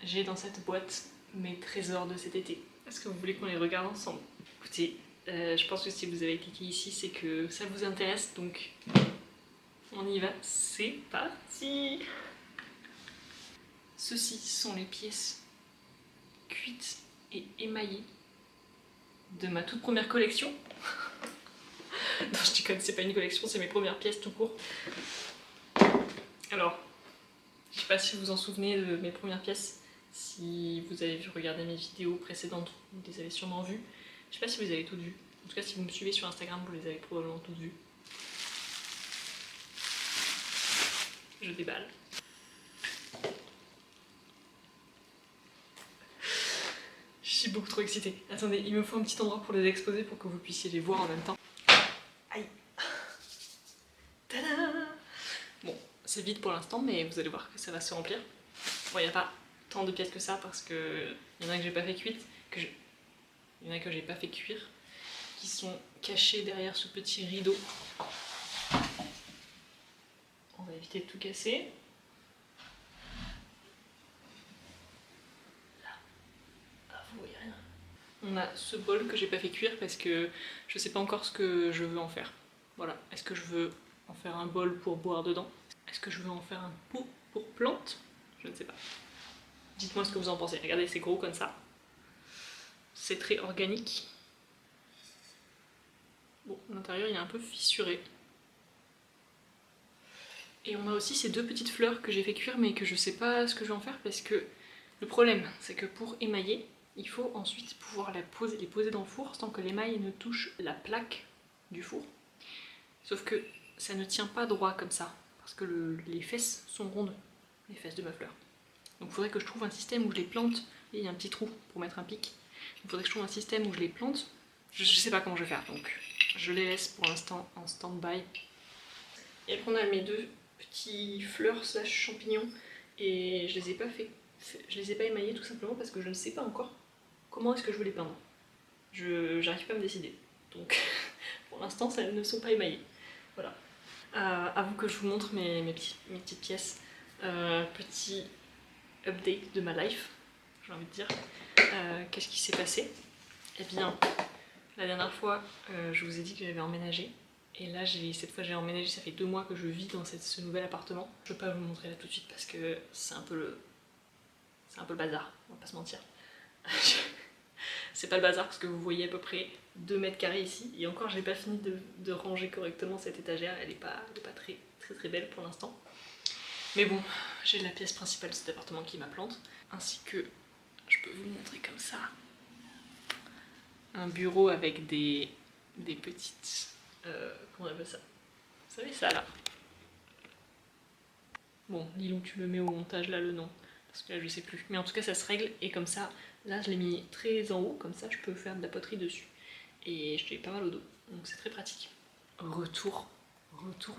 j'ai dans cette boîte mes trésors de cet été. Est-ce que vous voulez qu'on les regarde ensemble? Écoutez, je pense que si vous avez cliqué ici, c'est que ça vous intéresse, donc on y va, c'est parti! Ceci sont les pièces cuites et émaillées de ma toute première collection. Non, je déconne, c'est pas une collection, c'est mes premières pièces tout court. Alors, je sais pas si vous vous en souvenez de mes premières pièces, si vous avez vu regarder mes vidéos précédentes, vous les avez sûrement vues. Je sais pas si vous avez toutes vues. En tout cas, si vous me suivez sur Instagram, vous les avez probablement toutes vues. Je déballe. Je suis beaucoup trop excitée. Attendez, il me faut un petit endroit pour les exposer pour que vous puissiez les voir en même temps. Aïe. Tada! Bon, c'est vide pour l'instant, mais vous allez voir que ça va se remplir. Bon, il n'y a pas tant de pièces que ça parce que il y en a que j'ai pas fait cuire, il y en a que j'ai pas fait cuire, qui sont cachés derrière ce petit rideau. On va éviter de tout casser. Là, ah, vous voyez rien. On a ce bol que j'ai pas fait cuire parce que je sais pas encore ce que je veux en faire. Voilà, est-ce que je veux en faire un bol pour boire dedans? Est-ce que je veux en faire un pot pour plantes? Je ne sais pas. Dites-moi ce que vous en pensez. Regardez, c'est gros comme ça. C'est très organique. Bon, l'intérieur il est un peu fissuré. Et on a aussi ces deux petites fleurs que j'ai fait cuire mais que je sais pas ce que je vais en faire parce que le problème c'est que pour émailler, il faut ensuite pouvoir les poser dans le four sans que l'émail ne touche la plaque du four. Sauf que ça ne tient pas droit comme ça parce que les fesses sont rondes, les fesses de ma fleur. Donc il faudrait que je trouve un système où je les plante. Et il y a un petit trou pour mettre un pic. Il faudrait que je trouve un système où je les plante. Je sais pas comment je vais faire, donc je les laisse pour l'instant en stand-by. Et après on a mes deux petits fleurs slash champignons et je les ai pas émaillés tout simplement parce que je ne sais pas encore comment est-ce que je veux les peindre. J'arrive pas à me décider. Donc pour l'instant ça ne sont pas émaillés. Voilà. À vous que je vous montre mes petites pièces. Petit update de ma life, j'ai envie de dire. Qu'est-ce qui s'est passé? Eh bien, la dernière fois, je vous ai dit que j'avais emménagé. Et là, cette fois, j'ai emménagé, ça fait 2 mois que je vis dans ce nouvel appartement. Je peux pas vous le montrer là tout de suite parce que c'est un peu le bazar, on va pas se mentir. C'est pas le bazar parce que vous voyez à peu près 2 mètres carrés ici. Et encore, j'ai pas fini de ranger correctement cette étagère. Elle est pas très belle pour l'instant. Mais bon, j'ai la pièce principale de cet appartement qui est ma plante. Ainsi que, je peux vous le montrer comme ça, un bureau avec des petites... comment on appelle ça? Vous savez ça là? Bon, Lilou, tu le mets au montage là le nom, parce que là je sais plus. Mais en tout cas ça se règle et comme ça, là je l'ai mis très en haut, comme ça je peux faire de la poterie dessus. Et je l'ai pas mal au dos, donc c'est très pratique. Retour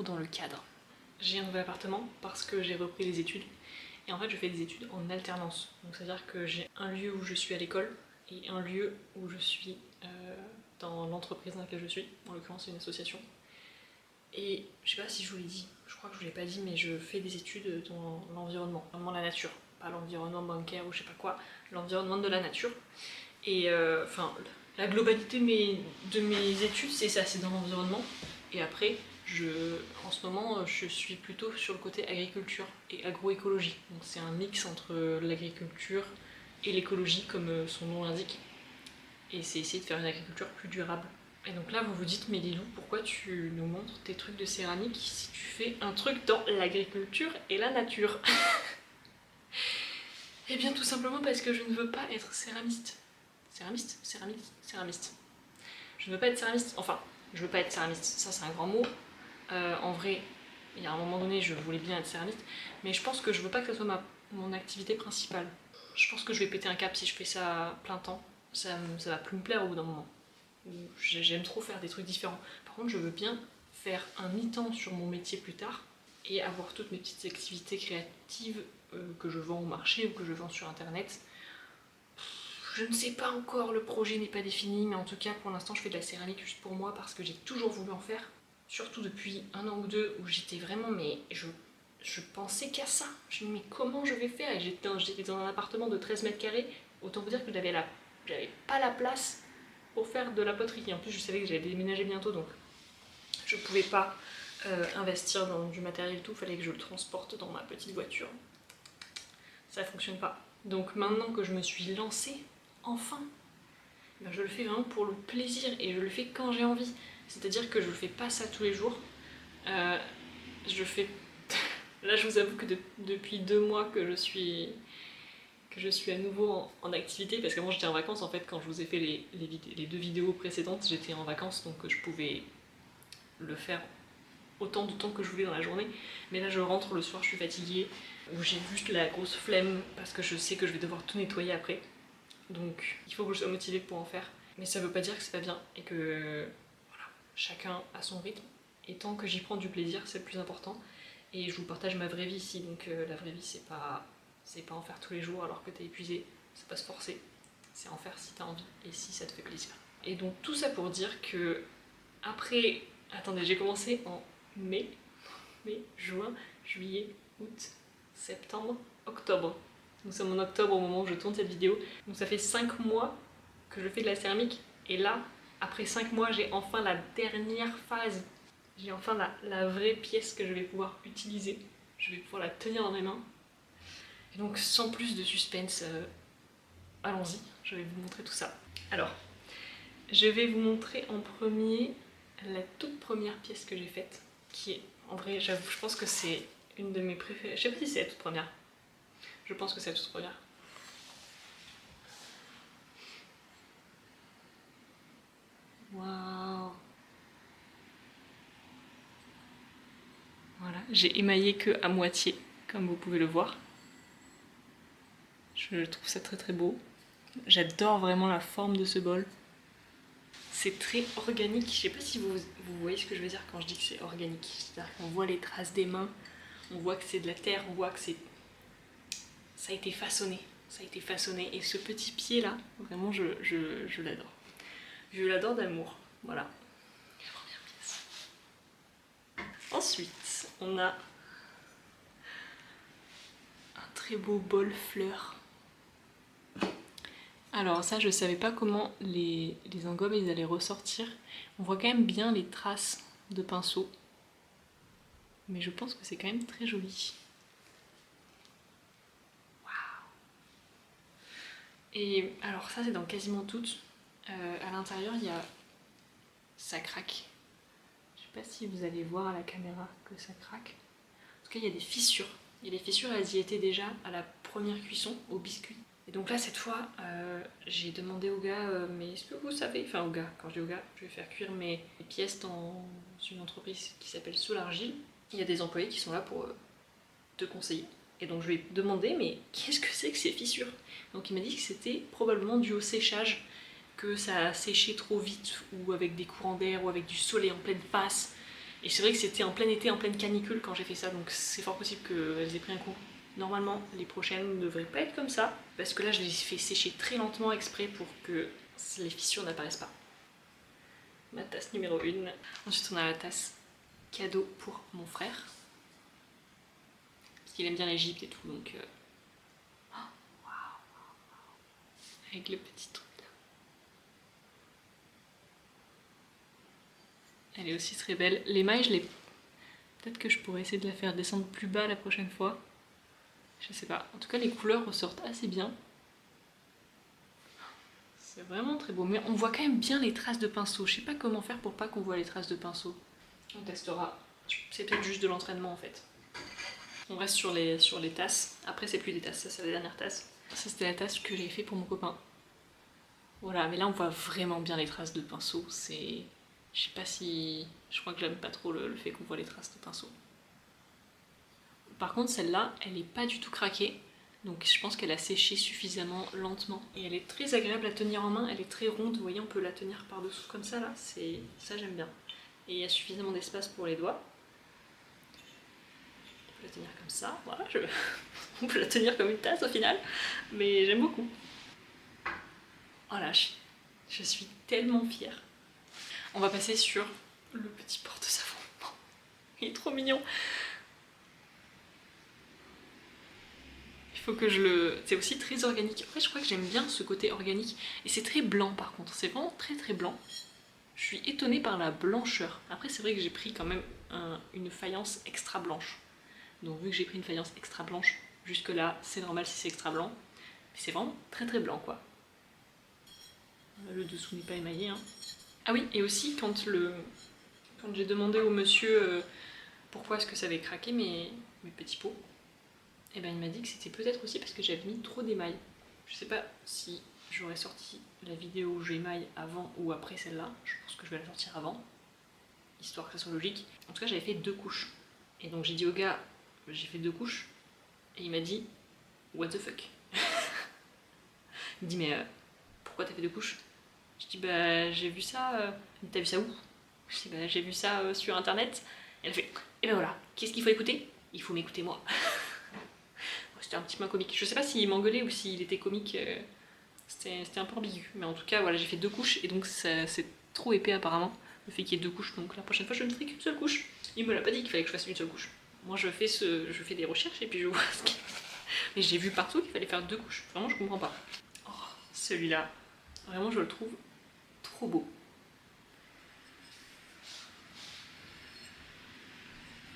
dans le cadre. J'ai un nouvel appartement parce que j'ai repris les études. Et en fait je fais des études en alternance. Donc c'est à dire que j'ai un lieu où je suis à l'école et un lieu où je suis dans l'entreprise dans laquelle je suis. En l'occurrence c'est une association. Et je sais pas si je vous l'ai dit, je crois que je vous l'ai pas dit, mais je fais des études dans l'environnement, vraiment la nature. Pas l'environnement bancaire ou je sais pas quoi, l'environnement de la nature. Et enfin, la globalité de mes études c'est ça, c'est dans l'environnement. Et après, en ce moment, je suis plutôt sur le côté agriculture et agroécologie. Donc c'est un mix entre l'agriculture et l'écologie, comme son nom l'indique. Et c'est essayer de faire une agriculture plus durable. Et donc là, vous vous dites, mais Lilou, pourquoi tu nous montres tes trucs de céramique si tu fais un truc dans l'agriculture et la nature? Eh bien, tout simplement parce que je ne veux pas être céramiste. Céramiste. Je ne veux pas être céramiste. Enfin, je veux pas être céramiste, ça c'est un grand mot. En vrai, il y a un moment donné, je voulais bien être céramiste, mais je pense que je veux pas que ce soit mon activité principale. Je pense que je vais péter un cap si je fais ça à plein temps. Ça va plus me plaire au bout d'un moment. J'aime trop faire des trucs différents. Par contre, je veux bien faire un mi-temps sur mon métier plus tard et avoir toutes mes petites activités créatives que je vends au marché ou que je vends sur internet. Je ne sais pas encore, le projet n'est pas défini, mais en tout cas pour l'instant je fais de la céramique juste pour moi parce que j'ai toujours voulu en faire. Surtout depuis 1 an ou 2 où j'étais vraiment, mais je je pensais qu'à ça. Je me dis mais comment je vais faire? Et j'étais dans un appartement de 13 mètres carrés, autant vous dire que j'avais pas la place pour faire de la poterie. Et en plus je savais que j'allais déménager bientôt, donc je pouvais pas investir dans du matériel et tout, fallait que je le transporte dans ma petite voiture. Ça fonctionne pas. Donc maintenant que je me suis lancée, enfin, ben je le fais vraiment pour le plaisir et je le fais quand j'ai envie. C'est-à-dire que je fais pas ça tous les jours. Je fais... Là je vous avoue que depuis 2 mois que je suis à nouveau en activité, parce qu'avant j'étais en vacances en fait, quand je vous ai fait les 2 vidéos précédentes, j'étais en vacances donc je pouvais le faire autant de temps que je voulais dans la journée. Mais là je rentre le soir, je suis fatiguée, où j'ai juste la grosse flemme parce que je sais que je vais devoir tout nettoyer après. Donc il faut que je sois motivée pour en faire. Mais ça veut pas dire que c'est pas bien et que voilà, chacun a son rythme. Et tant que j'y prends du plaisir, c'est le plus important. Et je vous partage ma vraie vie ici, donc la vraie vie c'est pas en faire tous les jours alors que t'es épuisé, c'est pas se forcer, c'est en faire si t'as envie et si ça te fait plaisir. Et donc tout ça pour dire que après, attendez, j'ai commencé en mai, juin, juillet, août, septembre, octobre. Nous sommes en octobre au moment où je tourne cette vidéo. Donc ça fait 5 mois que je fais de la céramique. Et là, après 5 mois, j'ai enfin la dernière phase. J'ai enfin la vraie pièce que je vais pouvoir utiliser. Je vais pouvoir la tenir dans mes mains. Et donc sans plus de suspense, allons-y, je vais vous montrer tout ça. Alors, je vais vous montrer en premier la toute première pièce que j'ai faite, qui est, en vrai, j'avoue, je pense que c'est une de mes préférées. Je sais pas si c'est la toute première. Je pense que c'est la toute première. Waouh! Voilà, j'ai émaillé que à moitié, comme vous pouvez le voir. Je trouve ça très très beau. J'adore vraiment la forme de ce bol. C'est très organique. Je sais pas si vous voyez ce que je veux dire quand je dis que c'est organique. C'est-à-dire qu'on voit les traces des mains, on voit que c'est de la terre, on voit que ça a été façonné. Ça a été façonné. Et ce petit pied là, vraiment je l'adore. Je l'adore d'amour. Voilà. La première pièce. Ensuite, on a un très beau bol fleurs. Alors ça, je savais pas comment les engobes ils allaient ressortir. On voit quand même bien les traces de pinceau. Mais je pense que c'est quand même très joli. Waouh! Et alors ça, c'est dans quasiment toutes. À l'intérieur, il y a... ça craque. Je sais pas si vous allez voir à la caméra que ça craque. En tout cas, il y a des fissures. Et les fissures, elles y étaient déjà à la première cuisson, au biscuit. Et donc là, cette fois, j'ai demandé au gars, mais est-ce que vous savez, enfin au gars, quand je dis au gars, je vais faire cuire mes pièces dans une entreprise qui s'appelle Solargile. Il y a des employés qui sont là pour te conseiller. Et donc je lui ai demandé, mais qu'est-ce que c'est que ces fissures? Donc il m'a dit que c'était probablement dû au séchage, que ça a séché trop vite, ou avec des courants d'air, ou avec du soleil en pleine face. Et c'est vrai que c'était en plein été, en pleine canicule quand j'ai fait ça, donc c'est fort possible qu'elles aient pris un coup. Normalement, les prochaines ne devraient pas être comme ça, parce que là, je les ai fait sécher très lentement exprès pour que les fissures n'apparaissent pas. Ma tasse numéro 1. Ensuite, on a la tasse cadeau pour mon frère. Parce qu'il aime bien l'Égypte et tout, donc... Oh, wow. Avec le petit truc là. Elle est aussi très belle. L'émail, je l'ai... Peut-être que je pourrais essayer de la faire descendre plus bas la prochaine fois. Je sais pas. En tout cas, les couleurs ressortent assez bien. C'est vraiment très beau. Mais on voit quand même bien les traces de pinceau. Je sais pas comment faire pour pas qu'on voit les traces de pinceau. On testera. C'est peut-être juste de l'entraînement en fait. On reste sur les tasses. Après, c'est plus des tasses. Ça, c'est la dernière tasse. Ça, c'était la tasse que j'ai fait pour mon copain. Voilà. Mais là, on voit vraiment bien les traces de pinceau. C'est... Je sais pas si... Je crois que j'aime pas trop le fait qu'on voit les traces de pinceau. Par contre, celle-là, elle est pas du tout craquée. Donc je pense qu'elle a séché suffisamment lentement. Et elle est très agréable à tenir en main, elle est très ronde, vous voyez, on peut la tenir par-dessous comme ça là, ça j'aime bien. Et il y a suffisamment d'espace pour les doigts. On peut la tenir comme ça, voilà, on peut la tenir comme une tasse au final, mais j'aime beaucoup. Voilà, je suis tellement fière. On va passer sur le petit porte-savon. Il est trop mignon. faut que je le... C'est aussi très organique. En fait, je crois que j'aime bien ce côté organique. Et c'est très blanc par contre, c'est vraiment très très blanc. Je suis étonnée par la blancheur. Après, c'est vrai que j'ai pris quand même une faïence extra blanche. Donc vu que j'ai pris une faïence extra blanche, jusque là, c'est normal si c'est extra blanc. Mais c'est vraiment très très blanc quoi. Le dessous n'est pas émaillé. Hein. Ah oui, et aussi quand j'ai demandé au monsieur pourquoi est-ce que ça avait craqué mes petits pots, et ben il m'a dit que c'était peut-être aussi parce que j'avais mis trop d'émail. Je sais pas si j'aurais sorti la vidéo où j'émaille avant ou après celle-là. Je pense que je vais la sortir avant, histoire que ça soit logique. En tout cas, j'avais fait 2 couches. Et donc j'ai dit au gars, j'ai fait 2 couches. Et il m'a dit, what the fuck. Il me dit, mais pourquoi t'as fait 2 couches? Je dis, bah j'ai vu ça. T'as vu ça où? Je dis, bah j'ai vu ça sur internet. Et elle fait, et ben voilà, qu'est-ce qu'il faut écouter? Il faut m'écouter moi. C'était un petit peu comique. Je sais pas s'il m'engueulait ou s'il était comique. C'était un peu ambigu. Mais en tout cas, voilà, j'ai fait 2 couches et donc c'est trop épais apparemment. Le fait qu'il y ait 2 couches. Donc la prochaine fois, je ne ferai qu'une seule couche. Il me l'a pas dit qu'il fallait que je fasse une seule couche. Moi, je fais des recherches et puis je vois ce qu'il... Mais j'ai vu partout qu'il fallait faire 2 couches. Vraiment, je comprends pas. Oh, celui-là, vraiment, je le trouve trop beau.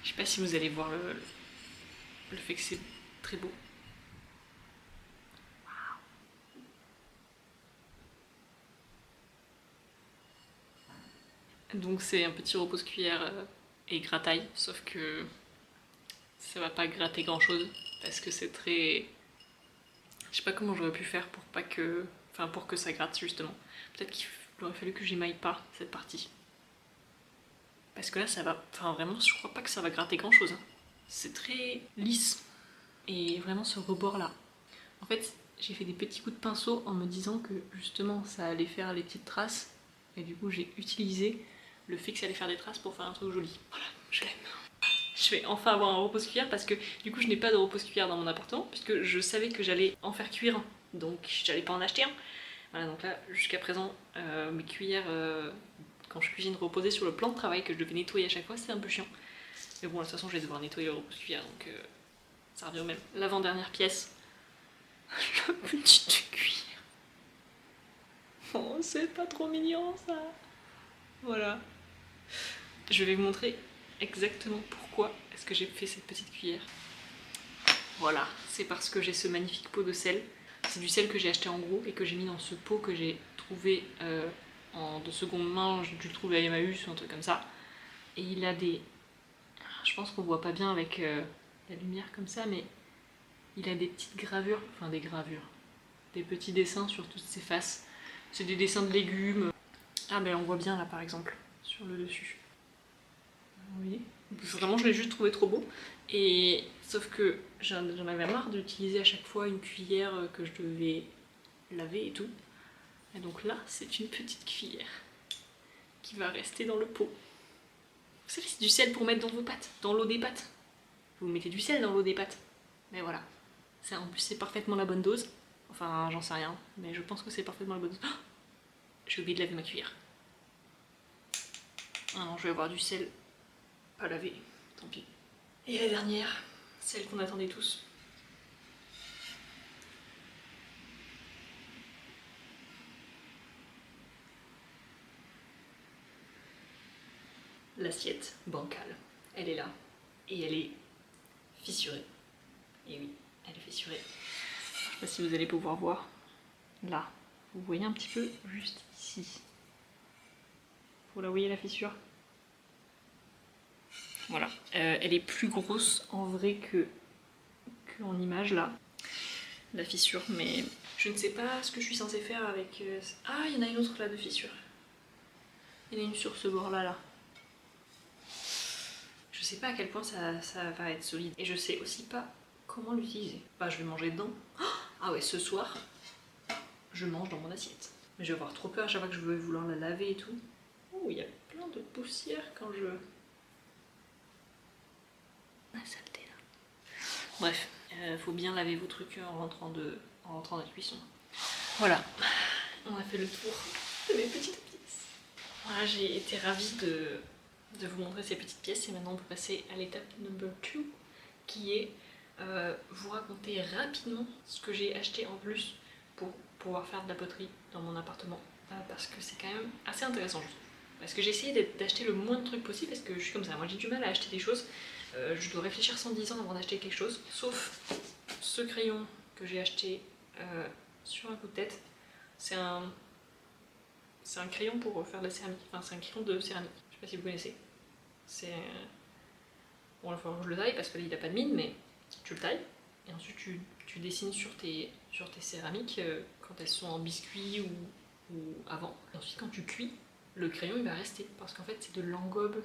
Je sais pas si vous allez voir le fait que c'est très beau. Donc c'est un petit repose-cuillère et grattaille, sauf que ça va pas gratter grand chose parce que c'est très... Je sais pas comment j'aurais pu faire pour pas que... Enfin pour que ça gratte justement. Peut-être qu'il aurait fallu que j'émaille pas cette partie. Parce que là ça va... Enfin vraiment je crois pas que ça va gratter grand chose. Hein. C'est très lisse. Et vraiment ce rebord là. En fait j'ai fait des petits coups de pinceau en me disant que justement ça allait faire les petites traces. Et du coup j'ai utilisé le fait que ça allait faire des traces pour faire un truc joli. Voilà, je l'aime. Je vais enfin avoir un repose-cuillère parce que du coup je n'ai pas de repose-cuillère dans mon appartement puisque je savais que j'allais en faire cuire un. Donc j'allais pas en acheter un. Voilà, donc là jusqu'à présent mes cuillères quand je cuisine reposaient sur le plan de travail que je devais nettoyer à chaque fois, c'est un peu chiant. Mais bon de toute façon je vais devoir nettoyer le repose-cuillère donc ça revient au même. L'avant-dernière pièce, la petite cuillère. Oh c'est pas trop mignon ça. Voilà. Je vais vous montrer exactement pourquoi est-ce que j'ai fait cette petite cuillère. Voilà, c'est parce que j'ai ce magnifique pot de sel. C'est du sel que j'ai acheté en gros et que j'ai mis dans ce pot que j'ai trouvé de seconde main. J'ai dû le trouver à Emmaüs ou un truc comme ça. Et il a des... Je pense qu'on voit pas bien avec la lumière comme ça, mais il a des petites gravures, enfin des gravures, des petits dessins sur toutes ses faces. C'est des dessins de légumes. Ah ben on voit bien là par exemple, sur le dessus. Oui. Vraiment, je l'ai juste trouvé trop beau. Et sauf que j'en avais marre d'utiliser à chaque fois une cuillère que je devais laver et tout. Et donc là, c'est une petite cuillère qui va rester dans le pot. Vous savez, c'est du sel pour mettre dans vos pâtes, dans l'eau des pâtes. Vous mettez du sel dans l'eau des pâtes. Mais voilà. En plus, c'est parfaitement la bonne dose. Enfin, j'en sais rien, mais je pense que c'est parfaitement la bonne dose. Oh, j'ai oublié de laver ma cuillère. Ah non, je vais avoir du sel pas lavé, tant pis. Et la dernière, celle qu'on attendait tous. L'assiette bancale. Elle est là. Et elle est fissurée. Et oui, elle est fissurée. Je sais pas si vous allez pouvoir voir. Là. Vous voyez un petit peu juste ici. Vous la voyez la fissure? Voilà. Elle est plus grosse en vrai qu'en image là. La fissure, mais je ne sais pas ce que je suis censée faire avec... Ah, il y en a une autre là de fissure. Il y en a une sur ce bord là. Je sais pas à quel point ça va être solide. Et je sais aussi pas comment l'utiliser. Bah je vais manger dedans. Ah ouais, ce soir, je mange dans mon assiette. Mais je vais avoir trop peur à chaque fois que je vais vouloir la laver et tout. Oh, il y a plein de poussière quand je... La saleté là. Bref, faut bien laver vos trucs en rentrant de la cuisson. Voilà, on a fait le tour de mes petites pièces. Voilà, j'ai été ravie de vous montrer ces petites pièces et maintenant on peut passer à l'étape number 2 qui est vous raconter rapidement ce que j'ai acheté en plus pour pouvoir faire de la poterie dans mon appartement. Parce que c'est quand même assez intéressant, je trouve. Parce que j'ai essayé d'acheter le moins de trucs possible parce que je suis comme ça. Moi j'ai du mal à acheter des choses. Je dois réfléchir 110 ans avant d'acheter quelque chose. Sauf ce crayon que j'ai acheté sur un coup de tête. C'est un crayon pour faire de la céramique. Enfin, c'est un crayon de céramique. Je sais pas si vous connaissez. C'est. Bon, il va falloir que je le taille parce que là il a pas de mine, mais tu le tailles. Et ensuite tu dessines sur tes céramiques quand elles sont en biscuit ou avant. Et ensuite quand tu cuis, le crayon il va rester. Parce qu'en fait c'est de l'engobe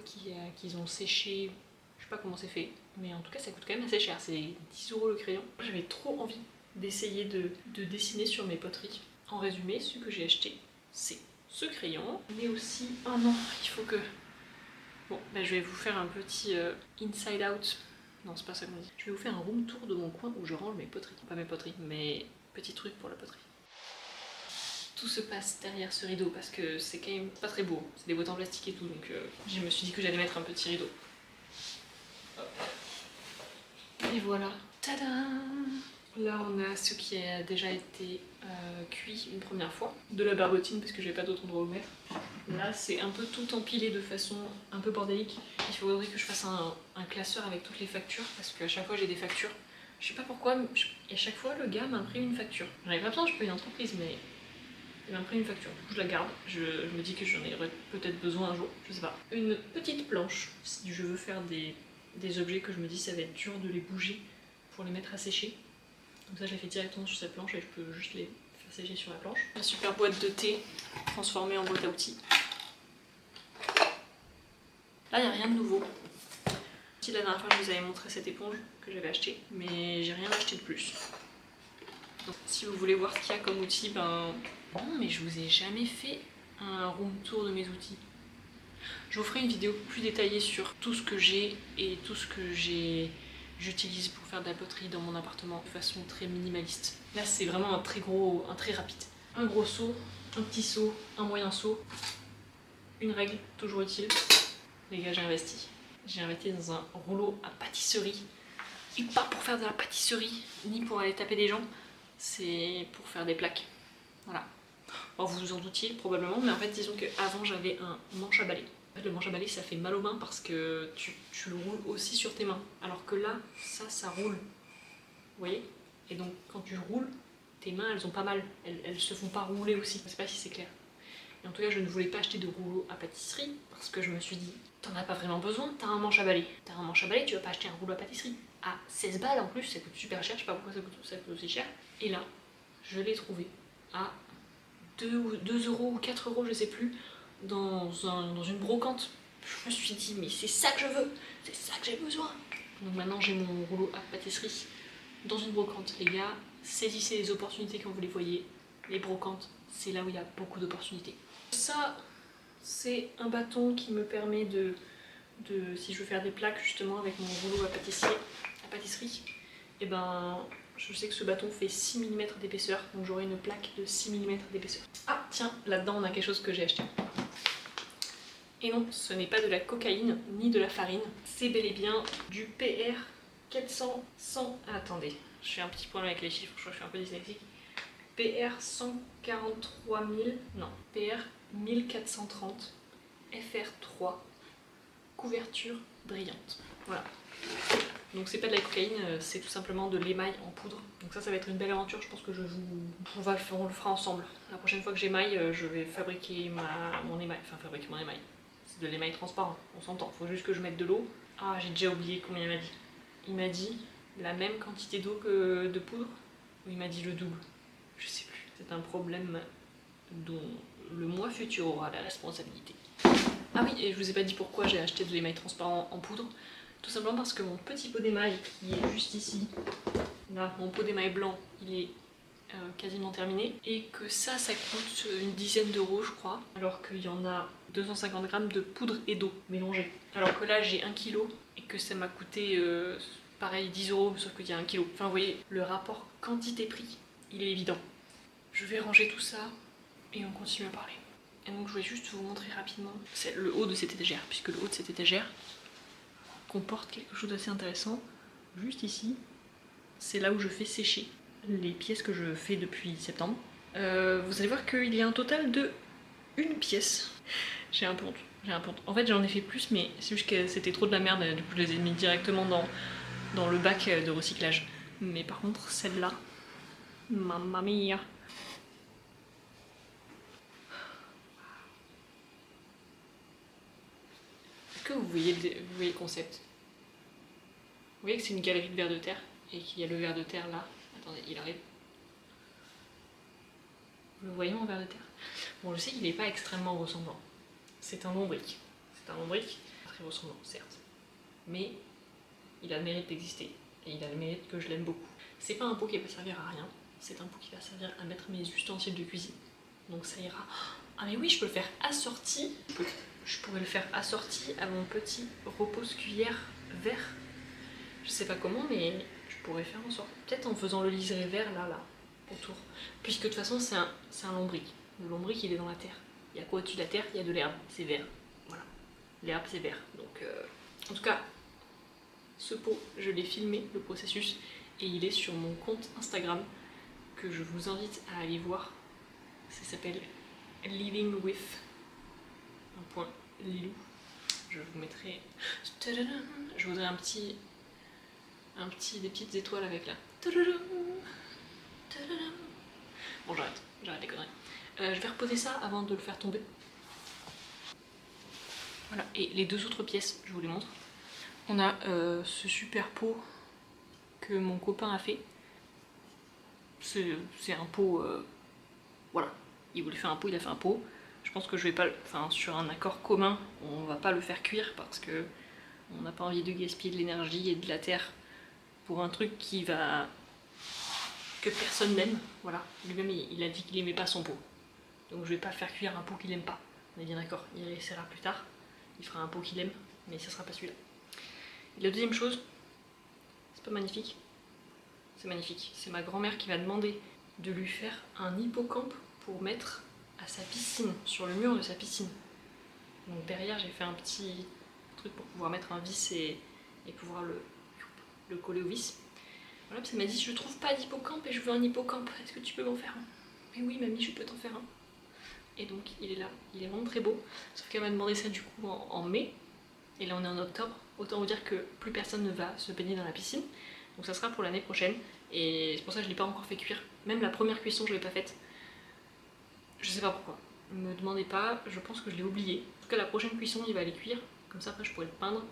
qu'ils ont séché. Je sais pas comment c'est fait. Mais en tout cas ça coûte quand même assez cher. C'est 10 € le crayon. J'avais trop envie d'essayer de dessiner sur mes poteries. En résumé, ce que j'ai acheté, c'est ce crayon. Mais aussi... Oh non, il faut que... Bon, bah, je vais vous faire un petit inside out. Non, c'est pas ça qu'on dit. Je vais vous faire un room tour de mon coin où je range mes poteries. Pas mes poteries, mais petits trucs pour la poterie. Tout se passe derrière ce rideau parce que c'est quand même pas très beau. C'est des boîtes en plastique et tout, donc je me suis dit que j'allais mettre un petit rideau. Hop. Et voilà. Tadam! Là, on a ce qui a déjà été cuit une première fois. De la barbotine parce que j'ai pas d'autre endroit où mettre. Là, c'est un peu tout empilé de façon un peu bordélique. Il faudrait que je fasse un classeur avec toutes les factures parce qu'à chaque fois j'ai des factures. Je sais pas pourquoi, et à chaque fois le gars m'imprime une facture. J'en ai pas besoin, je paye une entreprise, mais il m'imprime une facture. Du coup, je la garde. Je me dis que j'en aurai peut-être besoin un jour, je sais pas. Une petite planche si je veux faire des objets que je me dis ça va être dur de les bouger pour les mettre à sécher. Donc ça, je les fais directement sur cette planche et je peux juste les faire sécher sur la planche. Une super boîte de thé transformée en boîte à outils. Là, il n'y a rien de nouveau. Si la dernière fois, je vous avais montré cette éponge que j'avais achetée, mais j'ai rien acheté de plus. Donc, si vous voulez voir ce qu'il y a comme outil, ben... Bon, mais je vous ai jamais fait un room tour de mes outils. Je vous ferai une vidéo plus détaillée sur tout ce que j'ai et tout ce que j'utilise pour faire de la poterie dans mon appartement de façon très minimaliste. Là, c'est vraiment un très rapide. Un gros seau, un petit seau, un moyen seau, une règle, toujours utile. Les gars, j'ai investi. J'ai investi dans un rouleau à pâtisserie. Et pas pour faire de la pâtisserie, ni pour aller taper des gens. C'est pour faire des plaques. Voilà. Alors vous vous en doutiez probablement, mais en fait disons qu'avant j'avais un manche à balai. En fait, le manche à balai ça fait mal aux mains parce que tu le roules aussi sur tes mains. Alors que là, ça roule. Vous voyez? Et donc quand tu roules, tes mains elles ont pas mal. Elles se font pas rouler aussi. Je sais pas si c'est clair. Et en tout cas, je ne voulais pas acheter de rouleau à pâtisserie parce que je me suis dit, t'en as pas vraiment besoin, t'as un manche à balai. T'as un manche à balai, tu vas pas acheter un rouleau à pâtisserie. À 16 balles en plus, ça coûte super cher, je sais pas pourquoi ça coûte aussi cher. Et là, je l'ai trouvé à 2 € ou 4 €, je sais plus, dans une brocante. Je me suis dit, mais c'est ça que je veux, c'est ça que j'ai besoin. Donc maintenant, j'ai mon rouleau à pâtisserie dans une brocante. Les gars, saisissez les opportunités quand vous les voyez. Les brocantes, c'est là où il y a beaucoup d'opportunités. Ça, c'est un bâton qui me permet si je veux faire des plaques justement avec mon rouleau à pâtisserie, et ben je sais que ce bâton fait 6 mm d'épaisseur, donc j'aurai une plaque de 6 mm d'épaisseur. Ah tiens, là-dedans on a quelque chose que j'ai acheté. Et non, ce n'est pas de la cocaïne ni de la farine, c'est bel et bien du PR 400 100. Attendez, je fais un petit problème avec les chiffres, je crois que je suis un peu dyslexique. PR 143 000, non, PR 1430, FR3, couverture brillante. Voilà. Donc c'est pas de la cocaïne, c'est tout simplement de l'émail en poudre. Donc ça va être une belle aventure, je pense que on le fera ensemble. La prochaine fois que j'émaille, je vais fabriquer mon émail, enfin fabriquer mon émail. C'est de l'émail transparent, on s'entend, faut juste que je mette de l'eau. Ah, j'ai déjà oublié combien il m'a dit. Il m'a dit la même quantité d'eau que de poudre, ou il m'a dit le double. Je sais plus. C'est un problème dont le mois futur aura la responsabilité. Ah oui, et je vous ai pas dit pourquoi j'ai acheté de l'émail transparent en poudre. Tout simplement parce que mon petit pot d'émail qui est juste ici, là, mon pot d'émail blanc, il est quasiment terminé. Et que ça coûte une dizaine d'euros, je crois. Alors qu'il y en a 250 grammes de poudre et d'eau mélangée. Alors que là, j'ai 1 kg et que ça m'a coûté pareil 10 €, sauf qu'il y a 1 kg. Enfin, vous voyez, le rapport quantité-prix, il est évident. Je vais ranger tout ça et on continue à parler. Et donc je voulais juste vous montrer rapidement le haut de cette étagère, puisque le haut de cette étagère comporte quelque chose d'assez intéressant. Juste ici, c'est là où je fais sécher les pièces que je fais depuis septembre. Vous allez voir qu'il y a un total de une pièce. J'ai un peu honte. En fait j'en ai fait plus mais c'est juste que c'était trop de la merde, du coup je les ai mis directement dans le bac de recyclage. Mais par contre celle-là, mamma mia. Est-ce que vous voyez le concept? Vous voyez que c'est une galerie de vers de terre et qu'il y a le ver de terre là. Attendez, il arrive. Vous le voyez en ver de terre? Bon, je sais qu'il n'est pas extrêmement ressemblant. C'est un lombric. C'est un lombric très ressemblant, certes. Mais il a le mérite d'exister. Et il a le mérite que je l'aime beaucoup. C'est pas un pot qui va servir à rien. C'est un pot qui va servir à mettre mes ustensiles de cuisine. Donc ça ira. Ah mais oui, je peux le faire assorti. Je pourrais le faire assorti à mon petit repose-cuillère vert. Je sais pas comment, mais je pourrais faire en sorte. Peut-être en faisant le liseré vert là, autour. Puisque de toute façon, c'est un lombric. Le lombric, il est dans la terre. Il y a quoi au-dessus de la terre? Il y a de l'herbe. C'est vert. Voilà. L'herbe, c'est vert. Donc, en tout cas, ce pot, je l'ai filmé, le processus, et il est sur mon compte Instagram que je vous invite à aller voir. Ça s'appelle Living with un point Lilou. Je vous mettrai. Je voudrais des petites étoiles avec là. Bon, j'arrête les conneries. Je vais reposer ça avant de le faire tomber. Voilà, et les deux autres pièces, je vous les montre. On a ce super pot que mon copain a fait. C'est un pot, voilà. Il voulait faire un pot, il a fait un pot. Je pense que je vais pas, enfin sur un accord commun, on va pas le faire cuire parce que on n'a pas envie de gaspiller de l'énergie et de la terre pour un truc que personne n'aime. Voilà, lui-même il a dit qu'il aimait pas son pot. Donc je vais pas faire cuire un pot qu'il aime pas. On est bien d'accord, il essaiera plus tard. Il fera un pot qu'il aime, mais ça sera pas celui-là. Et la deuxième chose, c'est pas magnifique? C'est magnifique. C'est ma grand-mère qui va demander de lui faire un hippocampe pour mettre à sa piscine, sur le mur de sa piscine. Donc derrière j'ai fait un petit truc pour pouvoir mettre un vis et pouvoir le coller au vis. Voilà, puis elle m'a dit je trouve pas d'hippocampe et je veux un hippocampe, est-ce que tu peux m'en faire un? Mais oui mamie, je peux t'en faire un. Et donc il est là, il est vraiment très beau. Sauf qu'elle m'a demandé ça du coup en mai. Et là on est en octobre. Autant vous dire que plus personne ne va se baigner dans la piscine. Donc ça sera pour l'année prochaine. Et c'est pour ça que je ne l'ai pas encore fait cuire. Même la première cuisson je ne l'ai pas faite. Je sais pas pourquoi. Ne me demandez pas, je pense que je l'ai oublié. En tout cas la prochaine cuisson il va aller cuire. Comme ça après je pourrai le peindre.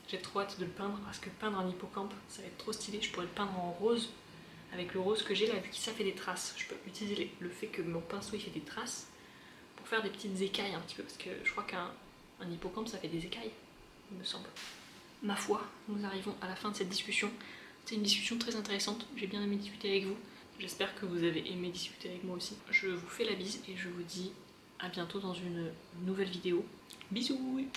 J'ai trop hâte de le peindre parce que peindre un hippocampe ça va être trop stylé. Je pourrais le peindre en rose. Avec le rose que j'ai là, vu que ça fait des traces. Je peux utiliser le fait que mon pinceau il fait des traces pour faire des petites écailles un petit peu. Parce que je crois qu'un hippocampe ça fait des écailles, il me semble. Ma foi, nous arrivons à la fin de cette discussion. C'était une discussion très intéressante, j'ai bien aimé discuter avec vous. J'espère que vous avez aimé discuter avec moi aussi. Je vous fais la bise et je vous dis à bientôt dans une nouvelle vidéo. Bisous!